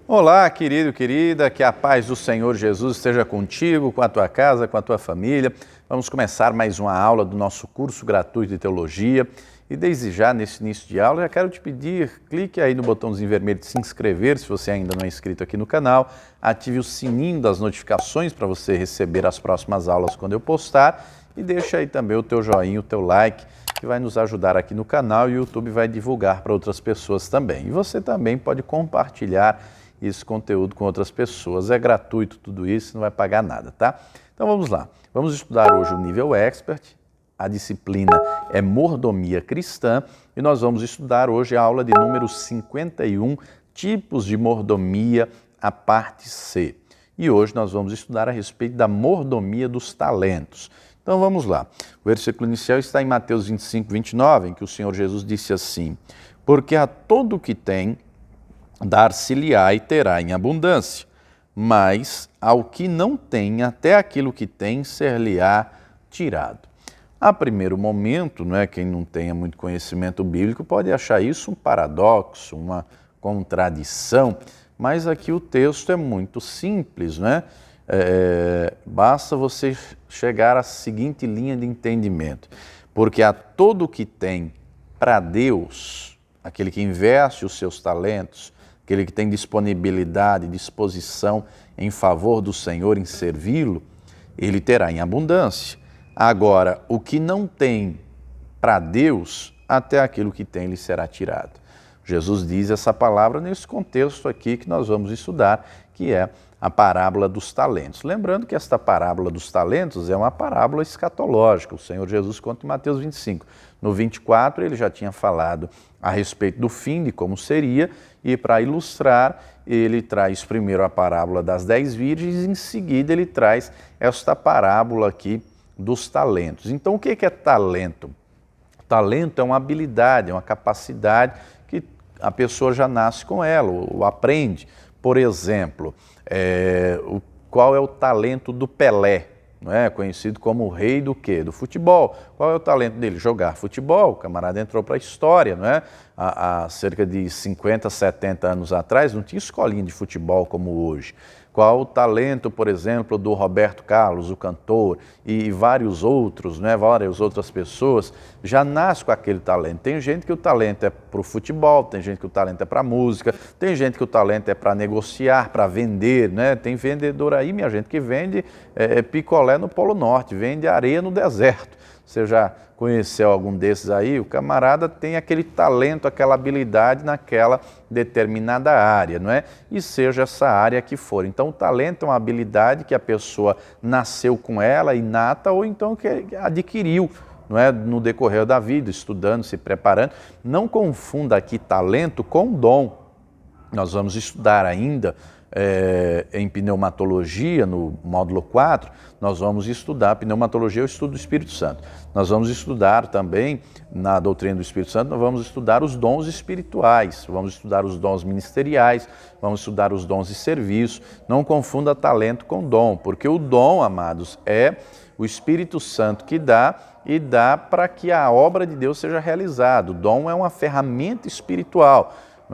Olá, querido, querida, que a paz do Senhor Jesus esteja contigo, com a tua casa, com a tua família. Vamos começar mais uma aula do nosso curso gratuito de teologia. E desde já, nesse início de aula, já quero te pedir, clique aí no botãozinho vermelho de se inscrever, se você ainda não é inscrito aqui no canal, ative o sininho das notificações para você receber as próximas aulas quando eu postar e deixa aí também o teu joinha, o teu like, que vai nos ajudar aqui no canal e o YouTube vai divulgar para outras pessoas também. E você também pode compartilhar esse conteúdo com outras pessoas. É gratuito tudo isso, não vai pagar nada, tá? Então vamos lá. Vamos estudar hoje o nível Expert. A disciplina é Mordomia Cristã e nós vamos estudar hoje a aula de número 51, Tipos de Mordomia, a parte C. E hoje nós vamos estudar a respeito da mordomia dos talentos. Então vamos lá. O versículo inicial está em Mateus 25, 29, em que o Senhor Jesus disse assim: porque a todo o que tem, dar-se-lhe-á e terá em abundância, mas ao que não tem, até aquilo que tem, ser-lhe-á tirado. A primeiro momento, quem não tenha muito conhecimento bíblico pode achar isso um paradoxo, uma contradição, mas aqui o texto é muito simples, basta você chegar à seguinte linha de entendimento: porque a todo o que tem para Deus, aquele que investe os seus talentos, aquele que tem disponibilidade, disposição em favor do Senhor, em servi-lo, ele terá em abundância. Agora, o que não tem para Deus, até aquilo que tem lhe será tirado. Jesus diz essa palavra nesse contexto aqui que nós vamos estudar, que é a parábola dos talentos. Lembrando que esta parábola dos talentos é uma parábola escatológica. O Senhor Jesus conta em Mateus 25. No 24, ele já tinha falado a respeito do fim, de como seria, e para ilustrar, ele traz primeiro a parábola das 10 virgens, e em seguida ele traz esta parábola aqui dos talentos. Então, o que é talento? Talento é uma habilidade, é uma capacidade que a pessoa já nasce com ela, ou aprende. Por exemplo, qual é o talento do Pelé? Conhecido como o rei do quê? Do futebol. Qual é o talento dele? Jogar futebol. O camarada entrou para a história, Há cerca de 50, 70 anos atrás não tinha escolinha de futebol como hoje. Qual o talento, por exemplo, do Roberto Carlos, o cantor, e vários outros, várias outras pessoas, já nasce com aquele talento. Tem gente que o talento é para o futebol, tem gente que o talento é para a música, tem gente que o talento é para negociar, para vender, Tem vendedor aí, minha gente, que vende picolé no Polo Norte, vende areia no deserto. Você já conheceu algum desses aí? O camarada tem aquele talento, aquela habilidade naquela determinada área, E seja essa área que for. Então, o talento é uma habilidade que a pessoa nasceu com ela, inata, ou então que adquiriu, no decorrer da vida, estudando, se preparando. Não confunda aqui talento com dom. Nós vamos estudar ainda em pneumatologia, no módulo 4, nós vamos estudar pneumatologia, o estudo do Espírito Santo. Nós vamos estudar também, na doutrina do Espírito Santo, nós vamos estudar os dons espirituais, vamos estudar os dons ministeriais, vamos estudar os dons de serviço. Não confunda talento com dom, porque o dom, amados, é o Espírito Santo que dá e dá para que a obra de Deus seja realizada. O dom é uma ferramenta espiritual.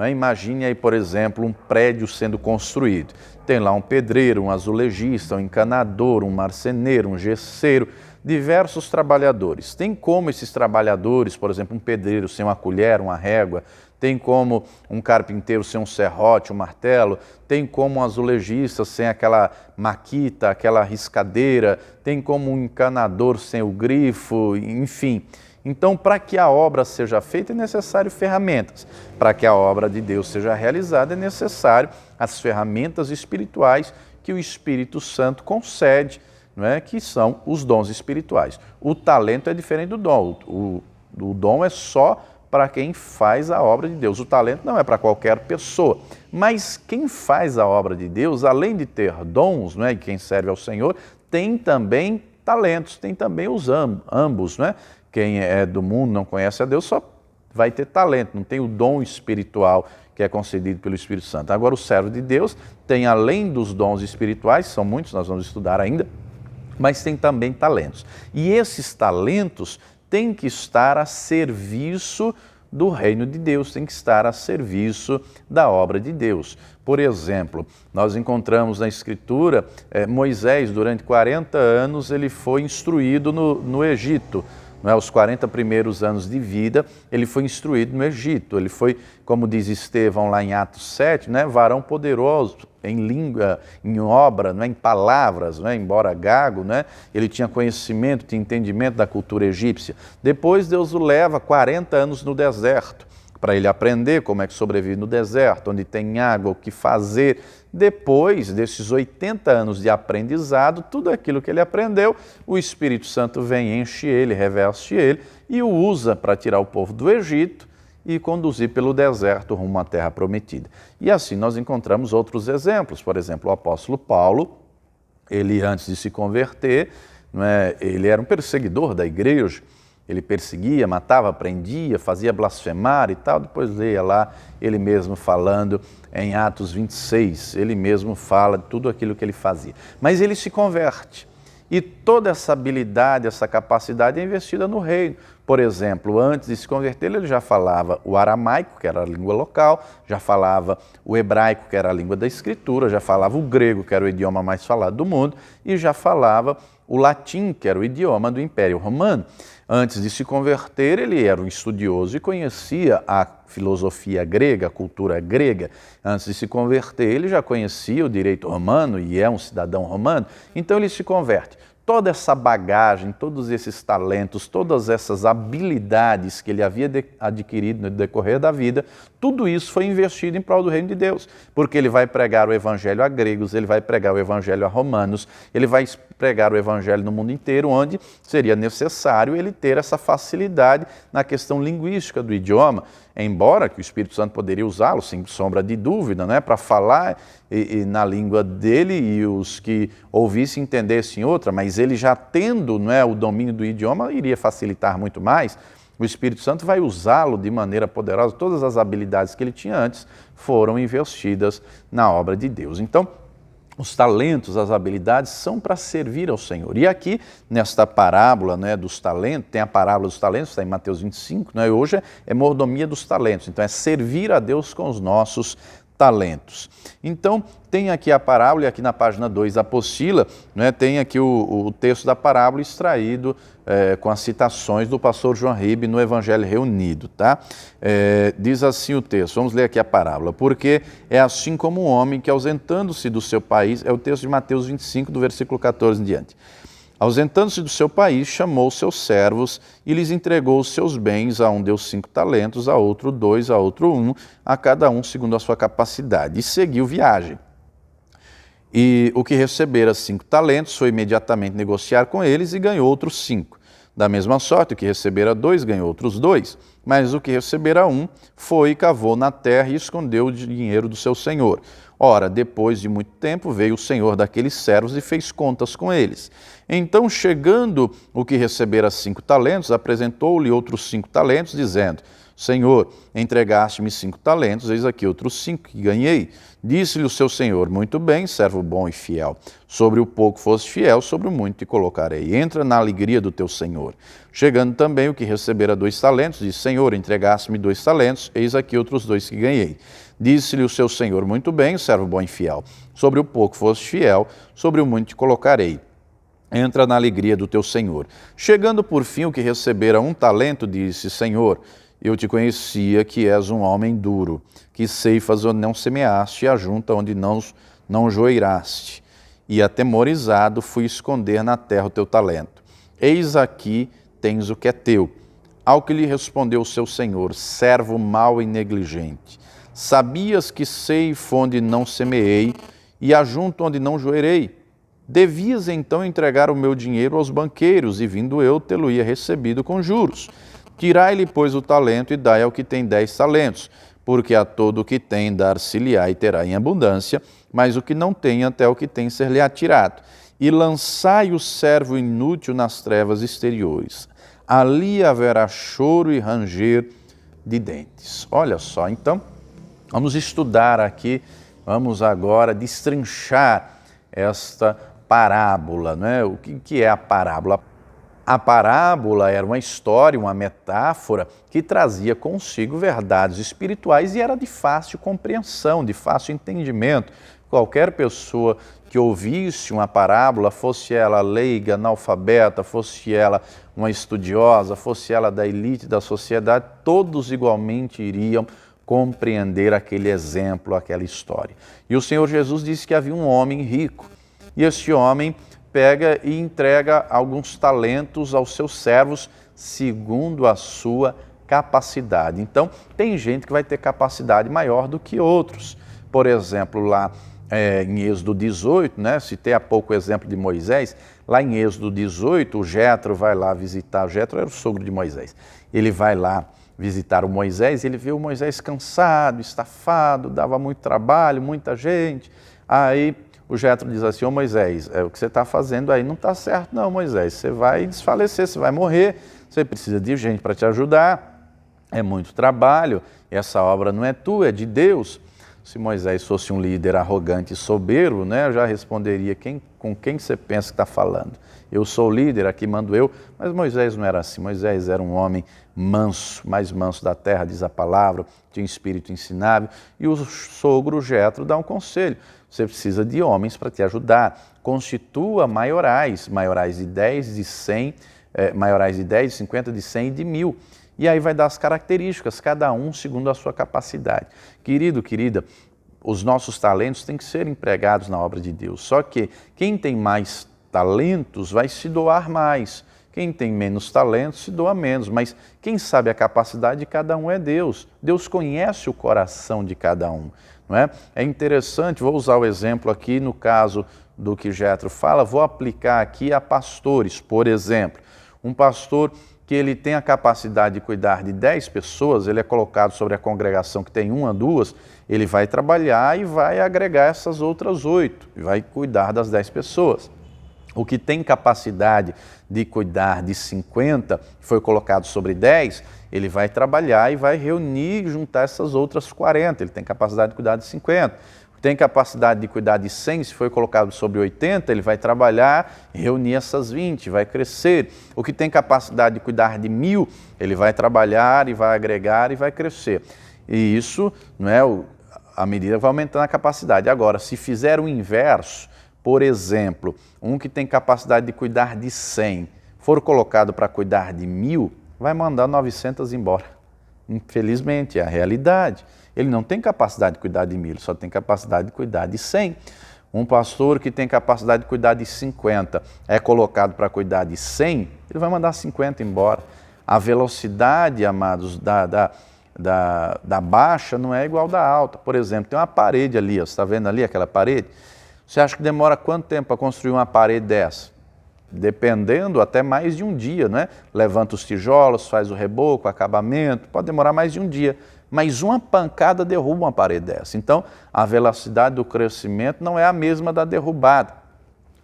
Imagine aí, por exemplo, um prédio sendo construído. Tem lá um pedreiro, um azulejista, um encanador, um marceneiro, um gesseiro, diversos trabalhadores. Tem como esses trabalhadores, por exemplo, um pedreiro sem uma colher, uma régua, tem como um carpinteiro sem um serrote, um martelo, tem como um azulejista sem aquela maquita, aquela riscadeira, tem como um encanador sem o grifo, enfim. Então, para que a obra seja feita, é necessário ferramentas. Para que a obra de Deus seja realizada, é necessário as ferramentas espirituais que o Espírito Santo concede, que são os dons espirituais. O talento é diferente do dom. O dom é só para quem faz a obra de Deus. O talento não é para qualquer pessoa. Mas quem faz a obra de Deus, além de ter dons, e quem serve ao Senhor, tem também talentos, tem também os ambos, Quem é do mundo, não conhece a Deus, só vai ter talento, não tem o dom espiritual que é concedido pelo Espírito Santo. Agora, o servo de Deus tem, além dos dons espirituais, são muitos, nós vamos estudar ainda, mas tem também talentos. E esses talentos têm que estar a serviço do reino de Deus, tem que estar a serviço da obra de Deus. Por exemplo, nós encontramos na Escritura, Moisés, durante 40 anos, ele foi instruído no Egito. Os 40 primeiros anos de vida, ele foi instruído no Egito. Ele foi, como diz Estevão lá em Atos 7, varão poderoso em língua, em obra, em palavras, embora gago, ele tinha conhecimento, tinha entendimento da cultura egípcia. Depois Deus o leva 40 anos no deserto, para ele aprender como é que sobrevive no deserto, onde tem água, o que fazer. Depois desses 80 anos de aprendizado, tudo aquilo que ele aprendeu, o Espírito Santo vem, enche ele, reveste ele e o usa para tirar o povo do Egito e conduzir pelo deserto rumo à terra prometida. E assim nós encontramos outros exemplos. Por exemplo, o apóstolo Paulo, ele antes de se converter, ele era um perseguidor da igreja. Ele perseguia, matava, prendia, fazia blasfemar e tal. Depois leia lá ele mesmo falando em Atos 26, ele mesmo fala de tudo aquilo que ele fazia. Mas ele se converte e toda essa habilidade, essa capacidade é investida no reino. Por exemplo, antes de se converter, ele já falava o aramaico, que era a língua local, já falava o hebraico, que era a língua da Escritura, já falava o grego, que era o idioma mais falado do mundo, e já falava o latim, que era o idioma do Império Romano. Antes de se converter, ele era um estudioso e conhecia a filosofia grega, a cultura grega. Antes de se converter, ele já conhecia o direito romano e é um cidadão romano. Então ele se converte. Toda essa bagagem, todos esses talentos, todas essas habilidades que ele havia adquirido no decorrer da vida, tudo isso foi investido em prol do reino de Deus, porque ele vai pregar o evangelho a gregos, ele vai pregar o evangelho a romanos, ele vai pregar o evangelho no mundo inteiro, onde seria necessário ele ter essa facilidade na questão linguística do idioma, embora que o Espírito Santo poderia usá-lo, sem sombra de dúvida, para falar na língua dele e os que ouvissem entendessem outra, mas ele já tendo o domínio do idioma, iria facilitar muito mais. O Espírito Santo vai usá-lo de maneira poderosa. Todas as habilidades que ele tinha antes foram investidas na obra de Deus. Então, os talentos, as habilidades são para servir ao Senhor. E aqui, nesta parábola dos talentos, tem a parábola dos talentos, está em Mateus 25, e hoje é mordomia dos talentos. Então, é servir a Deus com os nossos talentos. Então, tem aqui a parábola, e aqui na página 2 da apostila, tem aqui o texto da parábola extraído com as citações do pastor João Ribe no Evangelho Reunido. Tá? Diz assim o texto, vamos ler aqui a parábola. Porque é assim como um homem que, ausentando-se do seu país, é o texto de Mateus 25, do versículo 14 em diante. Ausentando-se do seu país, chamou seus servos e lhes entregou os seus bens. A um deu 5 talentos, a outro 2, a outro 1, a cada um segundo a sua capacidade. E seguiu viagem. E o que recebera 5 talentos foi imediatamente negociar com eles e ganhou outros 5. Da mesma sorte, o que recebera 2 ganhou outros 2. Mas o que recebera 1 foi e cavou na terra e escondeu o dinheiro do seu senhor. Ora, depois de muito tempo, veio o senhor daqueles servos e fez contas com eles. Então, chegando o que recebera 5 talentos, apresentou-lhe outros 5 talentos, dizendo: Senhor, entregaste-me 5 talentos, eis aqui outros 5 que ganhei. Disse-lhe o seu senhor: muito bem, servo bom e fiel. Sobre o pouco foste fiel, sobre o muito te colocarei. Entra na alegria do teu senhor. Chegando também o que recebera 2 talentos, disse: Senhor, entregaste-me 2 talentos, eis aqui outros 2 que ganhei. Disse-lhe o seu senhor: muito bem, servo bom e fiel. Sobre o pouco foste fiel, sobre o muito te colocarei. Entra na alegria do teu senhor. Chegando por fim o que recebera 1 talento, disse: Senhor, eu te conhecia que és um homem duro, que ceifas onde não semeaste e ajunta onde não joeiraste. E atemorizado fui esconder na terra o teu talento. Eis aqui tens o que é teu. Ao que lhe respondeu o seu senhor: servo mau e negligente. Sabias que ceifo onde não semeei e ajunto onde não joeirei? Devias então entregar o meu dinheiro aos banqueiros, e vindo eu, tê-lo-ia recebido com juros. Tirai-lhe, pois, o talento e dai ao que tem 10 talentos, porque a todo o que tem dar-se-lhe-á e terá em abundância, mas o que não tem, até o que tem ser-lhe-á tirado. E lançai o servo inútil nas trevas exteriores. Ali haverá choro e ranger de dentes. Olha só, então, vamos estudar aqui, vamos agora destrinchar esta parábola, não é? O que é a parábola? A parábola era uma história, uma metáfora que trazia consigo verdades espirituais e era de fácil compreensão, de fácil entendimento. Qualquer pessoa que ouvisse uma parábola, fosse ela leiga, analfabeta, fosse ela uma estudiosa, fosse ela da elite da sociedade, todos igualmente iriam compreender aquele exemplo, aquela história. E o Senhor Jesus disse que havia um homem rico, e esse homem pega e entrega alguns talentos aos seus servos segundo a sua capacidade. Então, tem gente que vai ter capacidade maior do que outros. Por exemplo, lá em Êxodo 18, né, citei há pouco o exemplo de Moisés, lá em Êxodo 18, o Jetro vai lá visitar, o Jetro era o sogro de Moisés, ele vai lá visitar o Moisés, ele vê o Moisés cansado, estafado, dava muito trabalho, muita gente, aí o Jetro diz assim: ô Moisés, o que você está fazendo aí não está certo não, Moisés, você vai desfalecer, você vai morrer, você precisa de gente para te ajudar, é muito trabalho, essa obra não é tua, é de Deus. Se Moisés fosse um líder arrogante e soberbo, né, eu já responderia: com quem você pensa que está falando? Eu sou o líder, aqui mando eu. Mas Moisés não era assim. Moisés era um homem manso, mais manso da terra, diz a palavra, tinha um espírito ensinável. E o sogro Jetro dá um conselho: você precisa de homens para te ajudar. Constitua maiorais, maiorais de 10, de 100, maiorais de 10, de 50, de 100 e de 1000. E aí vai dar as características, cada um segundo a sua capacidade. Querido, querida, os nossos talentos têm que ser empregados na obra de Deus. Só que quem tem mais talentos vai se doar mais. Quem tem menos talentos se doa menos. Mas quem sabe a capacidade de cada um é Deus. Deus conhece o coração de cada um. Não é? É interessante, vou usar o exemplo aqui no caso do que Jetro fala, vou aplicar aqui a pastores, por exemplo. Um pastor que ele tem a capacidade de cuidar de 10 pessoas, ele é colocado sobre a congregação que tem 1 a 2, ele vai trabalhar e vai agregar essas outras 8, e vai cuidar das 10 pessoas. O que tem capacidade de cuidar de 50, foi colocado sobre 10, ele vai trabalhar e vai reunir e juntar essas outras 40, ele tem capacidade de cuidar de 50. Tem capacidade de cuidar de 100, se foi colocado sobre 80, ele vai trabalhar, reunir essas 20, vai crescer. O que tem capacidade de cuidar de 1000, ele vai trabalhar e vai agregar e vai crescer. E isso, não é, à medida vai aumentando a capacidade. Agora, se fizer o inverso, por exemplo, um que tem capacidade de cuidar de 100, for colocado para cuidar de 1000, vai mandar 900 embora. Infelizmente, é a realidade. Ele não tem capacidade de cuidar de 1000, só tem capacidade de cuidar de 100. Um pastor que tem capacidade de cuidar de 50 é colocado para cuidar de 100, ele vai mandar 50 embora. A velocidade, amados, da baixa não é igual da alta. Por exemplo, tem uma parede ali, ó, você está vendo ali aquela parede? Você acha que demora quanto tempo para construir uma parede dessa? Dependendo, até mais de um dia, né? Levanta os tijolos, faz o reboco, acabamento, pode demorar mais de um dia. Mas uma pancada derruba uma parede dessa. Então, a velocidade do crescimento não é a mesma da derrubada.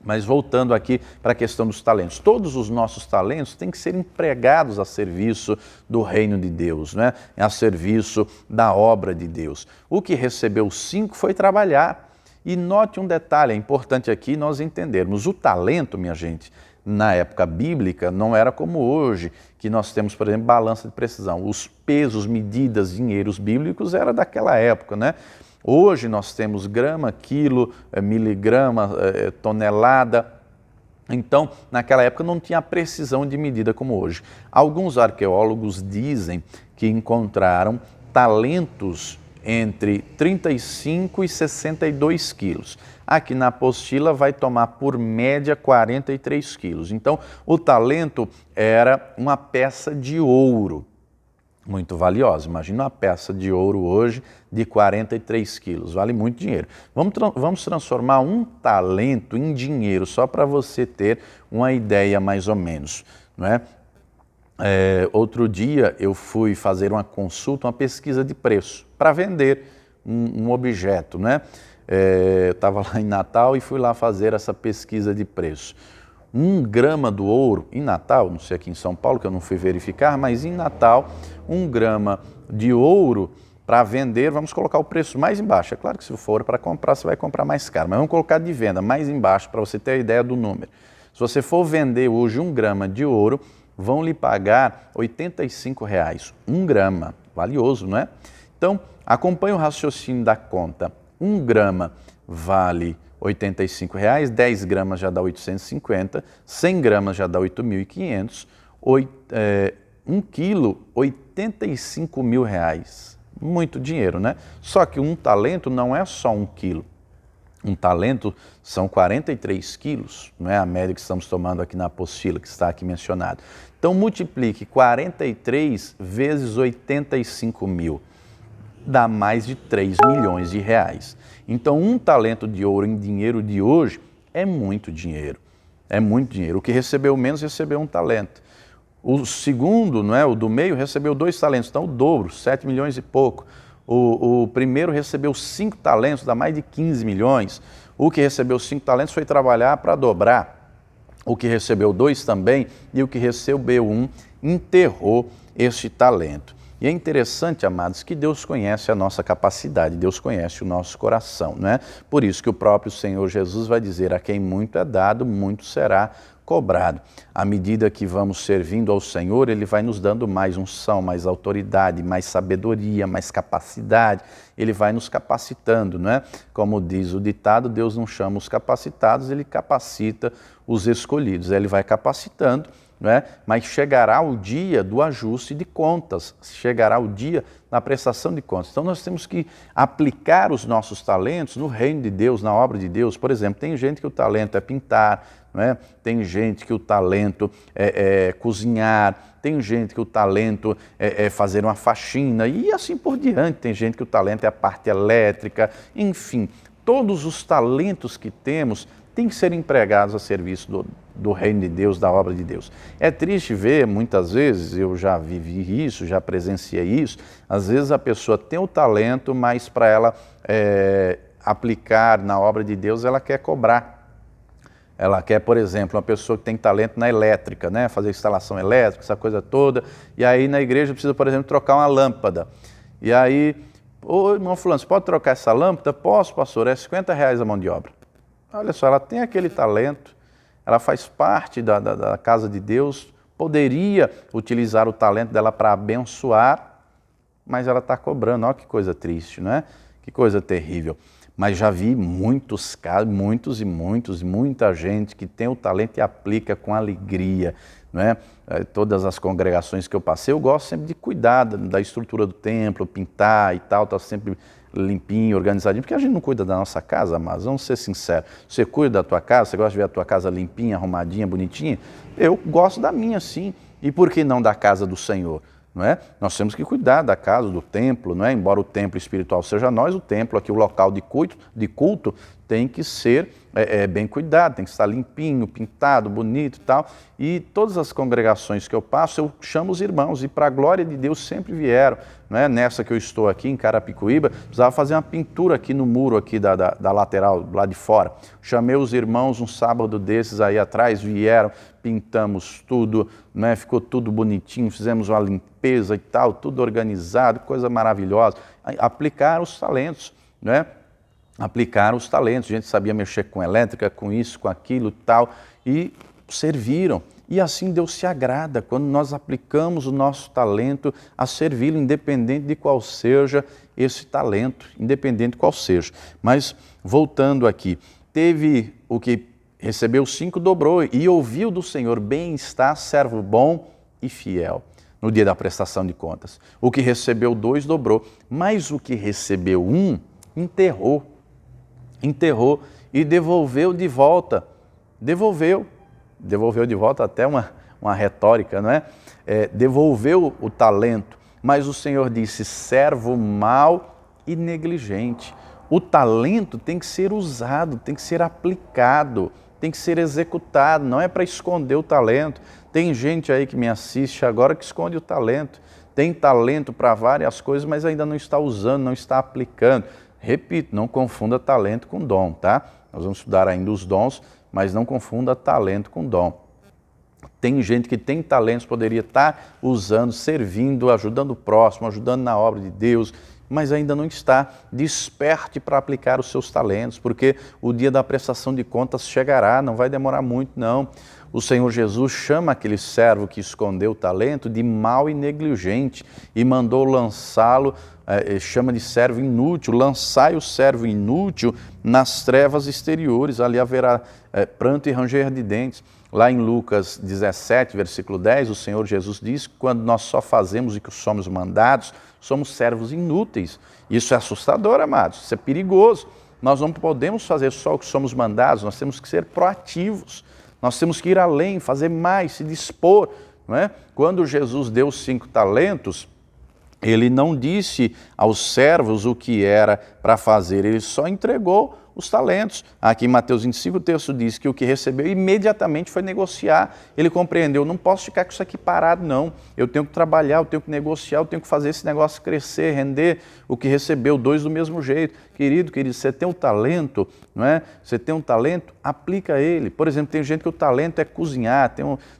Mas voltando aqui para a questão dos talentos, todos os nossos talentos têm que ser empregados a serviço do reino de Deus, né? A serviço da obra de Deus. O que recebeu 5 foi trabalhar. E note um detalhe, é importante aqui nós entendermos, o talento, minha gente, na época bíblica não era como hoje, que nós temos, por exemplo, balança de precisão. Os pesos, medidas, dinheiros bíblicos era daquela época, né? Hoje nós temos grama, quilo, miligrama, tonelada. Então, naquela época não tinha precisão de medida como hoje. Alguns arqueólogos dizem que encontraram talentos entre 35 e 62 quilos. Aqui na apostila vai tomar por média 43 quilos. Então, o talento era uma peça de ouro, muito valiosa. Imagina uma peça de ouro hoje de 43 quilos, vale muito dinheiro. Vamos transformar um talento em dinheiro, só para você ter uma ideia mais ou menos, não é? Outro dia eu fui fazer uma consulta, uma pesquisa de preço para vender um objeto, né? Eu estava lá em Natal e fui lá fazer essa pesquisa de preço. 1 grama do ouro, em Natal, não sei aqui em São Paulo, que eu não fui verificar, mas em Natal, 1 grama de ouro para vender, vamos colocar o preço mais embaixo. É claro que se for para comprar, você vai comprar mais caro, mas vamos colocar de venda mais embaixo para você ter a ideia do número. Se você for vender hoje 1 grama de ouro, vão lhe pagar R$ 85, 1 grama, valioso, não é? Então, acompanhe o raciocínio da conta. 1 grama vale R$ 85, 10 gramas já dá 850, 100 gramas já dá 8.500, 1 quilo, R$ 85 mil. Muito dinheiro, né? Só que um talento não é só 1 quilo. Um talento são 43 quilos, não é a média que estamos tomando aqui na apostila, que está aqui mencionado. Então, multiplique 43 vezes 85 mil, dá mais de 3 milhões de reais. Então, um talento de ouro em dinheiro de hoje é muito dinheiro. É muito dinheiro. O que recebeu menos, recebeu 1 talento. O segundo, não é, o do meio, recebeu 2 talentos, então o dobro, 7 milhões e pouco. O primeiro recebeu 5 talentos, dá mais de 15 milhões. O que recebeu 5 talentos foi trabalhar para dobrar. O que recebeu 2 também, e o que recebeu 1 enterrou este talento. E é interessante, amados, que Deus conhece a nossa capacidade, Deus conhece o nosso coração, não é? Por isso que o próprio Senhor Jesus vai dizer: a quem muito é dado, muito será cobrado. À medida que vamos servindo ao Senhor, Ele vai nos dando mais unção, mais autoridade, mais sabedoria, mais capacidade. Ele vai nos capacitando, não é? Como diz o ditado, Deus não chama os capacitados, Ele capacita os escolhidos. Ele vai capacitando, não é? Mas chegará o dia do ajuste de contas, chegará o dia da prestação de contas. Então nós temos que aplicar os nossos talentos no reino de Deus, na obra de Deus. Por exemplo, tem gente que o talento é pintar, não é? Tem gente que o talento é cozinhar, tem gente que o talento é fazer uma faxina e assim por diante. Tem gente que o talento é a parte elétrica, enfim, todos os talentos que temos têm que ser empregados a serviço do reino de Deus, da obra de Deus. É triste ver, muitas vezes, eu já vivi isso, já presenciei isso, às vezes a pessoa tem o talento, mas para ela aplicar na obra de Deus, ela quer cobrar. Ela quer, por exemplo, uma pessoa que tem talento na elétrica, né? Fazer instalação elétrica, essa coisa toda, e aí na igreja precisa, por exemplo, trocar uma lâmpada. E aí, ô irmão fulano, você pode trocar essa lâmpada? Posso, pastor, é R$50 a mão de obra. Olha só, ela tem aquele talento, ela faz parte da casa de Deus, poderia utilizar o talento dela para abençoar, mas ela está cobrando. Olha que coisa triste, não é? Que coisa terrível. Mas já vi muitos casos, muita gente que tem o talento e aplica com alegria, não é? Todas as congregações que eu passei, eu gosto sempre de cuidar da estrutura do templo, pintar e tal, tá sempre limpinho, organizadinho, porque a gente não cuida da nossa casa, mas vamos ser sinceros. Você cuida da tua casa, você gosta de ver a tua casa limpinha, arrumadinha, bonitinha? Eu gosto da minha, sim. E por que não da casa do Senhor? Não é? Nós temos que cuidar da casa, do templo, não é? Embora o templo espiritual seja nós, o templo aqui, o local de culto tem que ser bem cuidado, tem que estar limpinho, pintado, bonito e tal. E todas as congregações que eu passo, eu chamo os irmãos e para a glória de Deus sempre vieram. Não é? Nessa que eu estou aqui, em Carapicuíba, precisava fazer uma pintura aqui no muro aqui da lateral, lá de fora. Chamei os irmãos um sábado desses aí atrás, vieram, pintamos tudo, né? Ficou tudo bonitinho, fizemos uma limpeza e tal, tudo organizado, coisa maravilhosa. Aplicar os talentos, né? Aplicar os talentos, a gente sabia mexer com elétrica, com isso, com aquilo e tal, e serviram. E assim Deus se agrada quando nós aplicamos o nosso talento a servi-lo, independente de qual seja esse talento, independente de qual seja. Mas, voltando aqui, teve o que recebeu 5, dobrou, e ouviu do Senhor: bem está, servo bom e fiel, no dia da prestação de contas. O que recebeu 2, dobrou, mas o que recebeu 1, enterrou e devolveu de volta. Devolveu de volta, até uma retórica, não é? Devolveu o talento, mas o Senhor disse: servo mau e negligente. O talento tem que ser usado, tem que ser aplicado, tem que ser executado, não é para esconder o talento. Tem gente aí que me assiste agora que esconde o talento, tem talento para várias coisas, mas ainda não está usando, não está aplicando. Repito, não confunda talento com dom, tá? Nós vamos estudar ainda os dons, mas não confunda talento com dom. Tem gente que tem talentos, poderia estar usando, servindo, ajudando o próximo, ajudando na obra de Deus, mas ainda não está. Desperte para aplicar os seus talentos, porque o dia da prestação de contas chegará, não vai demorar muito não. O Senhor Jesus chama aquele servo que escondeu o talento de mau e negligente e mandou lançá-lo, chama de servo inútil. Lançai o servo inútil nas trevas exteriores, ali haverá pranto e ranger de dentes. Lá em Lucas 17, versículo 10, o Senhor Jesus diz que quando nós só fazemos o que somos mandados, somos servos inúteis. Isso é assustador, amados, isso é perigoso. Nós não podemos fazer só o que somos mandados, nós temos que ser proativos. Nós temos que ir além, fazer mais, se dispor. Não é? Quando Jesus deu os 5 talentos, ele não disse aos servos o que era para fazer, ele só entregou os talentos. Aqui em Mateus 25 o texto diz que o que recebeu imediatamente foi negociar. Ele compreendeu, não posso ficar com isso aqui parado não, eu tenho que trabalhar, eu tenho que negociar, eu tenho que fazer esse negócio crescer, render. O que recebeu, 2 do mesmo jeito. Querido, você tem um talento, não é? Você tem um talento, aplica ele. Por exemplo, tem gente que o talento é cozinhar,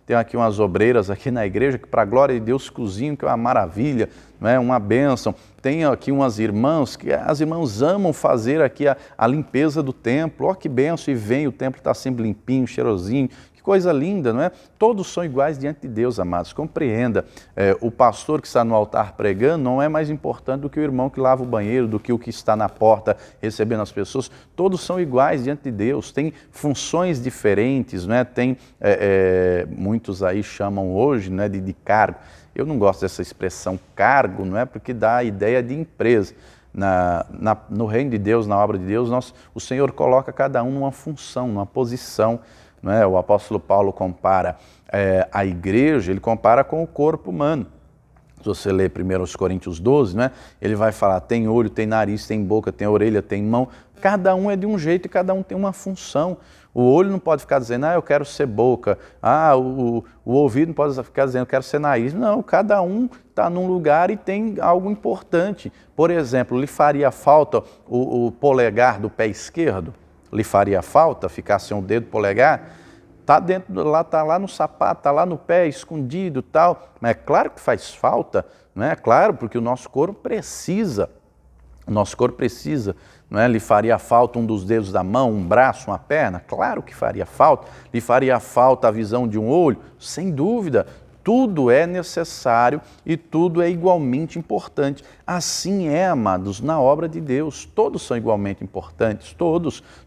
tem aqui umas obreiras aqui na igreja que para a glória de Deus cozinham, que é uma maravilha, não é? Uma bênção. Tem aqui umas irmãs, que as irmãs amam fazer aqui a limpeza do templo. Ó que bênção, e vem, o templo está sempre limpinho, cheirosinho, que coisa linda, não é? Todos são iguais diante de Deus, amados, compreenda. O pastor que está no altar pregando não é mais importante do que o irmão que lava o banheiro, do que o que está na porta recebendo as pessoas. Todos são iguais diante de Deus, tem funções diferentes, não é? Tem, muitos aí chamam hoje, não é, de cargo. Eu não gosto dessa expressão cargo, não é? Porque dá a ideia de empresa. No reino de Deus, na obra de Deus, o Senhor coloca cada um numa função, numa posição. Não é? O apóstolo Paulo compara a igreja, ele compara com o corpo humano. Se você ler 1 Coríntios 12, né, ele vai falar, tem olho, tem nariz, tem boca, tem orelha, tem mão. Cada um é de um jeito e cada um tem uma função. O olho não pode ficar dizendo, eu quero ser boca. O ouvido não pode ficar dizendo, eu quero ser nariz. Não, cada um está num lugar e tem algo importante. Por exemplo, lhe faria falta o polegar do pé esquerdo? Lhe faria falta ficar sem o dedo polegar? Está lá no sapato, está lá no pé, escondido e tal. Mas é claro que faz falta, não é? Claro, porque o nosso corpo precisa. O nosso corpo precisa, não é? Lhe faria falta um dos dedos da mão, um braço, uma perna? Claro que faria falta. Lhe faria falta a visão de um olho? Sem dúvida. Tudo é necessário e tudo é igualmente importante. Assim é, amados, na obra de Deus. Todos são igualmente importantes,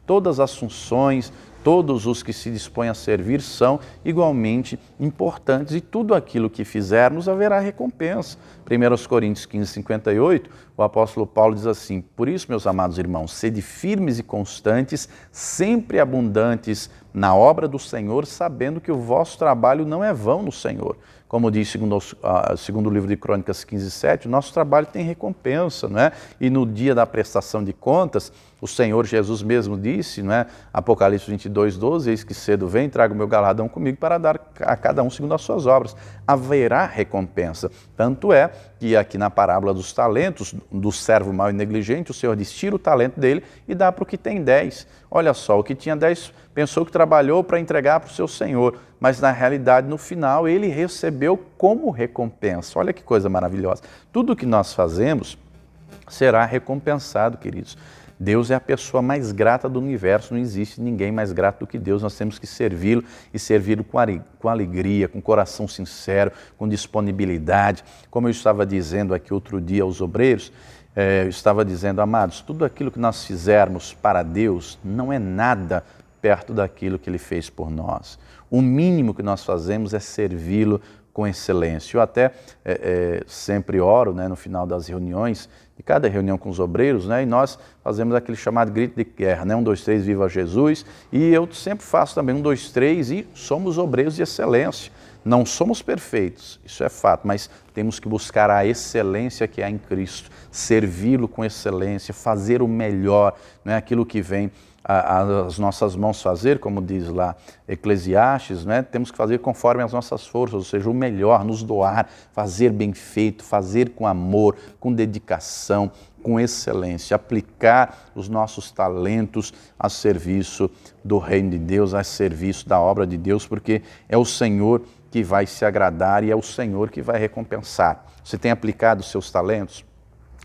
todas as funções, todos os que se dispõem a servir são igualmente importantes e tudo aquilo que fizermos haverá recompensa. 1 Coríntios 15, 58, o apóstolo Paulo diz assim, por isso, meus amados irmãos, sede firmes e constantes, sempre abundantes na obra do Senhor, sabendo que o vosso trabalho não é vão no Senhor. Como diz segundo o livro de Crônicas 15, 7, o nosso trabalho tem recompensa, não é? E no dia da prestação de contas, o Senhor Jesus mesmo disse, não é? Apocalipse 22, 12, eis que cedo vem, traga o meu galardão comigo para dar a cada um segundo as suas obras. Haverá recompensa. Tanto é que aqui na parábola dos talentos, do servo mau e negligente, o Senhor diz, tira o talento dele e dá para o que tem 10. Olha só, o que tinha 10 pensou que trabalhou para entregar para o seu Senhor, mas na realidade, no final, ele recebeu como recompensa. Olha que coisa maravilhosa. Tudo que nós fazemos será recompensado, queridos. Deus é a pessoa mais grata do universo, não existe ninguém mais grato do que Deus. Nós temos que servi-lo e servi-lo com alegria, com coração sincero, com disponibilidade. Como eu estava dizendo aqui outro dia aos obreiros, eu estava dizendo, amados, tudo aquilo que nós fizermos para Deus não é nada perto daquilo que Ele fez por nós. O mínimo que nós fazemos é servi-lo com excelência. Eu até sempre oro, né, no final das reuniões, de cada reunião com os obreiros, né, e nós fazemos aquele chamado grito de guerra, né, 1, 2, 3, viva Jesus, e eu sempre faço também 1, 2, 3 e somos obreiros de excelência. Não somos perfeitos, isso é fato, mas temos que buscar a excelência que há em Cristo, servi-lo com excelência, fazer o melhor, né, aquilo que vem as nossas mãos fazer, como diz lá Eclesiastes, né? Temos que fazer conforme as nossas forças, ou seja, o melhor, nos doar, fazer bem feito, fazer com amor, com dedicação, com excelência, aplicar os nossos talentos a serviço do reino de Deus, a serviço da obra de Deus, porque é o Senhor que vai se agradar e é o Senhor que vai recompensar. Você tem aplicado os seus talentos?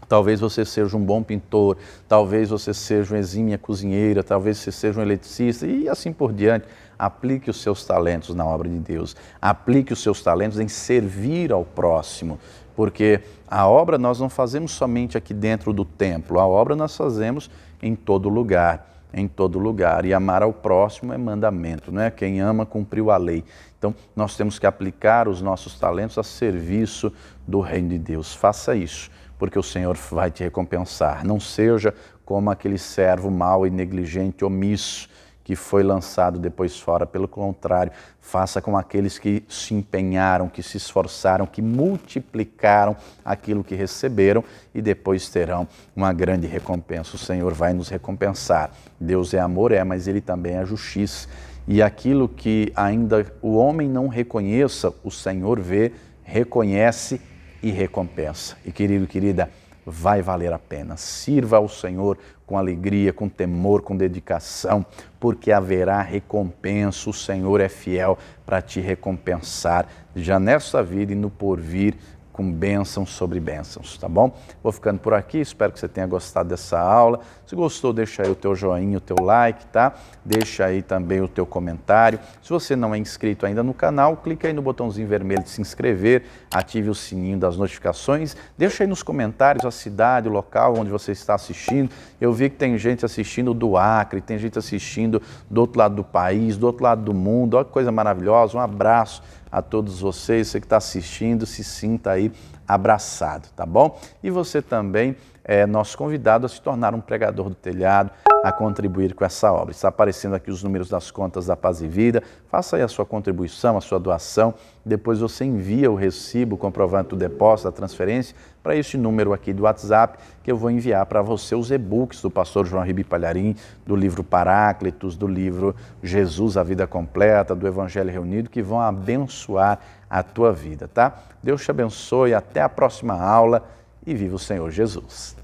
Talvez você seja um bom pintor, talvez você seja uma exímia cozinheira, talvez você seja um eletricista e assim por diante. Aplique os seus talentos na obra de Deus, aplique os seus talentos em servir ao próximo, porque a obra nós não fazemos somente aqui dentro do templo, a obra nós fazemos em todo lugar. Em todo lugar. E amar ao próximo é mandamento, não é? Quem ama cumpriu a lei. Então, nós temos que aplicar os nossos talentos a serviço do reino de Deus. Faça isso, porque o Senhor vai te recompensar. Não seja como aquele servo mau e negligente, omisso, que foi lançado depois fora. Pelo contrário, faça com aqueles que se empenharam, que se esforçaram, que multiplicaram aquilo que receberam e depois terão uma grande recompensa. O Senhor vai nos recompensar. Deus é amor, mas Ele também é justiça. E aquilo que ainda o homem não reconheça, o Senhor vê, reconhece e recompensa. E querido, querida, vai valer a pena. Sirva ao Senhor com alegria, com temor, com dedicação, porque haverá recompensa. O Senhor é fiel para te recompensar já nesta vida e no porvir, com bênçãos sobre bênçãos, tá bom? Vou ficando por aqui, espero que você tenha gostado dessa aula. Se gostou, deixa aí o teu joinha, o teu like, tá? Deixa aí também o teu comentário. Se você não é inscrito ainda no canal, clica aí no botãozinho vermelho de se inscrever, ative o sininho das notificações, deixa aí nos comentários a cidade, o local onde você está assistindo. Eu vi que tem gente assistindo do Acre, tem gente assistindo do outro lado do país, do outro lado do mundo. Olha que coisa maravilhosa, um abraço a todos vocês, você que está assistindo, se sinta aí abraçado, tá bom? E você também é nosso convidado a se tornar um pregador do telhado, a contribuir com essa obra. Está aparecendo aqui os números das contas da Paz e Vida, faça aí a sua contribuição, a sua doação, depois você envia o recibo, o comprovante do depósito, da transferência, para este número aqui do WhatsApp, que eu vou enviar para você os e-books do pastor João Ribe Palharim, do livro Paráclitos, do livro Jesus, a Vida Completa, do Evangelho Reunido, que vão abençoar a tua vida, tá? Deus te abençoe, até a próxima aula e viva o Senhor Jesus.